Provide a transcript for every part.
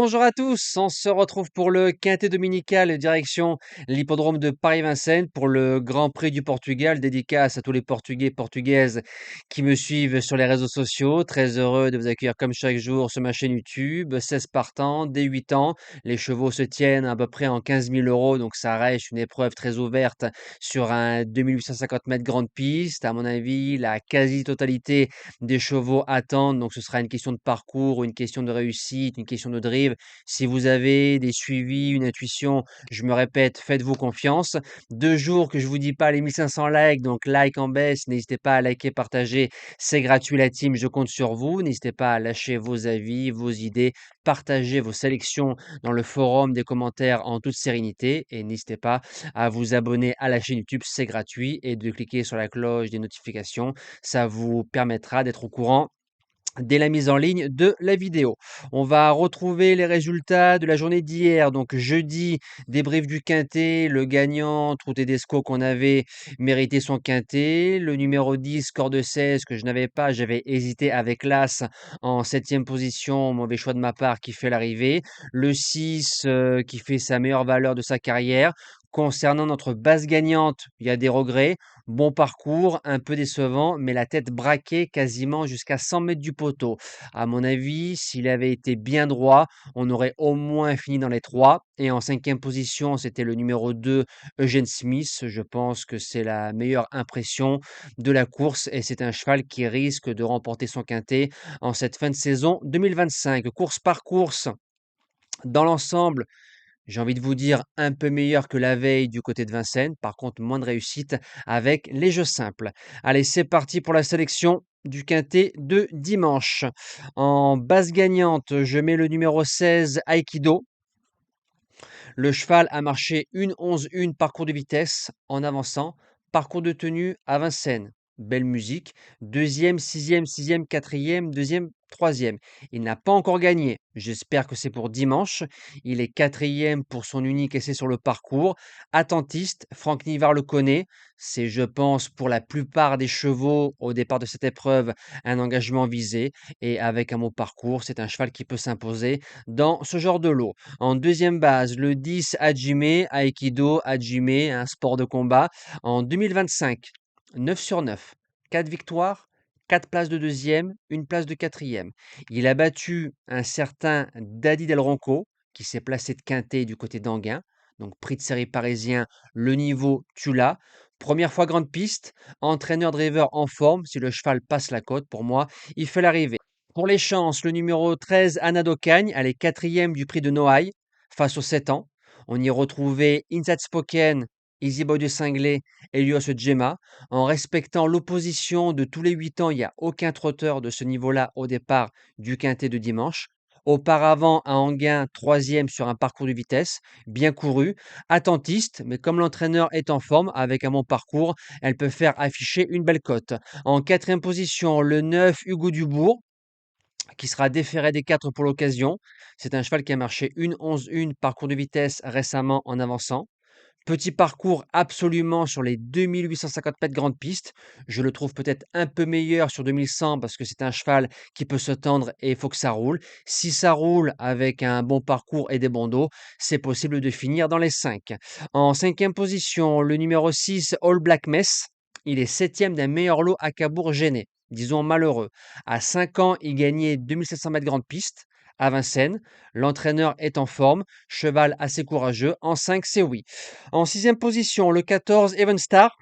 Bonjour à tous, on se retrouve pour le Quintet dominical direction l'hippodrome de Paris-Vincennes pour le Grand Prix du Portugal. Dédicace à tous les Portugais et Portugaises qui me suivent sur les réseaux sociaux. Très heureux de vous accueillir comme chaque jour sur ma chaîne YouTube. 16 partants, dès 8 ans. Les chevaux se tiennent à peu près en 15 000 euros, donc ça reste une épreuve très ouverte sur un 2850 mètres grande piste. À mon avis, la quasi-totalité des chevaux attendent, donc ce sera une question de parcours, une question de réussite, une question de drive. Si vous avez des suivis, une intuition, je me répète, faites-vous confiance. 2 jours que je vous dis pas les 1500 likes, donc like en baisse, n'hésitez pas à liker, partager, c'est gratuit la team, je compte sur vous. N'hésitez pas à lâcher vos avis, vos idées, partager vos sélections dans le forum des commentaires en toute sérénité et n'hésitez pas à vous abonner à la chaîne YouTube, c'est gratuit et de cliquer sur la cloche des notifications. Ça vous permettra d'être au courant dès la mise en ligne de la vidéo. On va retrouver les résultats de la journée d'hier, donc jeudi, débrief du quintet, le gagnant Trou Tedesco qu'on avait mérité son quintet, le numéro 10, score de 16 que je n'avais pas, j'avais hésité avec l'As en 7e position, mauvais choix de ma part qui fait l'arrivée, le 6 qui fait sa meilleure valeur de sa carrière. Concernant notre base gagnante, il y a des regrets. Bon parcours, un peu décevant, mais la tête braquée quasiment jusqu'à 100 mètres du poteau. À mon avis, s'il avait été bien droit, on aurait au moins fini dans les 3. Et en 5e position, c'était le numéro 2, Eugène Smith. Je pense que c'est la meilleure impression de la course et c'est un cheval qui risque de remporter son quintet en cette fin de saison 2025. Course par course, dans l'ensemble, j'ai envie de vous dire un peu meilleur que la veille du côté de Vincennes. Par contre, moins de réussite avec les jeux simples. Allez, c'est parti pour la sélection du quintet de dimanche. En base gagnante, je mets le numéro 16, Aikido. Le cheval a marché 1,11,1 parcours de vitesse en avançant. Parcours de tenue à Vincennes. Belle musique. Deuxième, sixième, sixième, quatrième, deuxième, troisième. Il n'a pas encore gagné. J'espère que c'est pour dimanche. Il est quatrième pour son unique essai sur le parcours. Attentiste, Franck Nivard le connaît. C'est, je pense, pour la plupart des chevaux au départ de cette épreuve, un engagement visé. Et avec un beau parcours, c'est un cheval qui peut s'imposer dans ce genre de lot. En deuxième base, le 10 Hajime, Aikido, Hajime, un sport de combat. En 2025, 9 sur 9, 4 victoires, 4 places de deuxième, une place de quatrième. Il a battu un certain Dadi Del Ronco, qui s'est placé de quintet du côté d'Anguin. Donc prix de série parisien, le niveau, tu l'as. Première fois grande piste, entraîneur-driver en forme, si le cheval passe la côte, pour moi, il fait l'arrivée. Pour les chances, le numéro 13, Anna Docagne, elle est quatrième du prix de Noailles face aux 7 ans. On y retrouvait Inside Spoken, Easy Boy de Cinglé, Elios Gemma. En respectant l'opposition de tous les 8 ans, il n'y a aucun trotteur de ce niveau-là au départ du quintet de dimanche. Auparavant, à Anguin, troisième sur un parcours de vitesse, bien couru, attentiste, mais comme l'entraîneur est en forme, avec un bon parcours, elle peut faire afficher une belle cote. En quatrième position, le 9, Hugo Dubourg, qui sera déféré des 4 pour l'occasion. C'est un cheval qui a marché 1,11,1 parcours de vitesse récemment en avançant. Petit parcours absolument sur les 2850 mètres grande piste. Je le trouve peut-être un peu meilleur sur 2100 parce que c'est un cheval qui peut se tendre et il faut que ça roule. Si ça roule avec un bon parcours et des bons dos, c'est possible de finir dans les 5. En 5e position, le numéro 6, All Black Mess. Il est 7e d'un meilleur lot à Cabourg gêné, disons malheureux. À 5 ans, il gagnait 2700 mètres grande piste à Vincennes. L'entraîneur est en forme, cheval assez courageux. En 5, c'est oui. En 6e position, le 14, Even Star.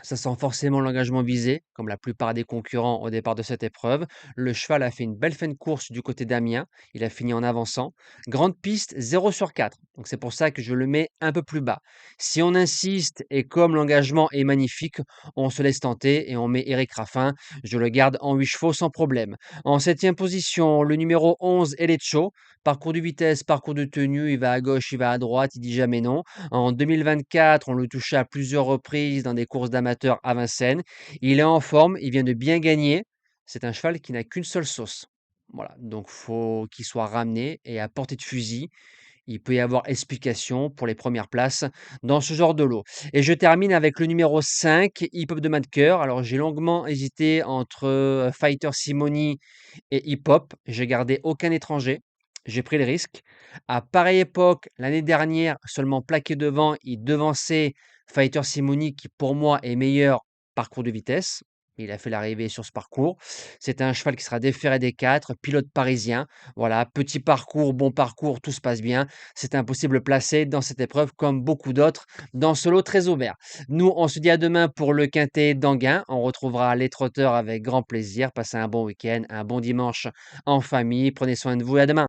Ça sent forcément l'engagement visé, comme la plupart des concurrents au départ de cette épreuve. Le cheval a fait une belle fin de course du côté d'Amiens. Il a fini en avançant. Grande piste, 0 sur 4. Donc c'est pour ça que je le mets un peu plus bas. Si on insiste et comme l'engagement est magnifique, on se laisse tenter et on met Eric Raffin. Je le garde en 8 chevaux sans problème. En 7e position, le numéro 11, Elecho. Parcours de vitesse, parcours de tenue, il va à gauche, il va à droite, il dit jamais non. En 2024, on le touchait à plusieurs reprises dans des courses d'amateurs à Vincennes. Il est en forme, il vient de bien gagner. C'est un cheval qui n'a qu'une seule sauce. Voilà, donc faut qu'il soit ramené et à portée de fusil. Il peut y avoir explication pour les premières places dans ce genre de lot. Et je termine avec le numéro 5, Hip Hop de Mannequin. Alors j'ai longuement hésité entre Fighter Simoni et Hip Hop. J'ai gardé aucun étranger. J'ai pris le risque. À pareille époque, l'année dernière, seulement plaqué devant, il devançait Fighter Simoni qui pour moi est meilleur parcours de vitesse. Il a fait l'arrivée sur ce parcours. C'est un cheval qui sera déféré des 4, pilote parisien. Voilà, petit parcours, bon parcours, tout se passe bien. C'est impossible placé dans cette épreuve comme beaucoup d'autres dans ce lot très ouvert. Nous, on se dit à demain pour le quintet d'Anguin. On retrouvera les trotteurs avec grand plaisir. Passez un bon week-end, un bon dimanche en famille. Prenez soin de vous et à demain.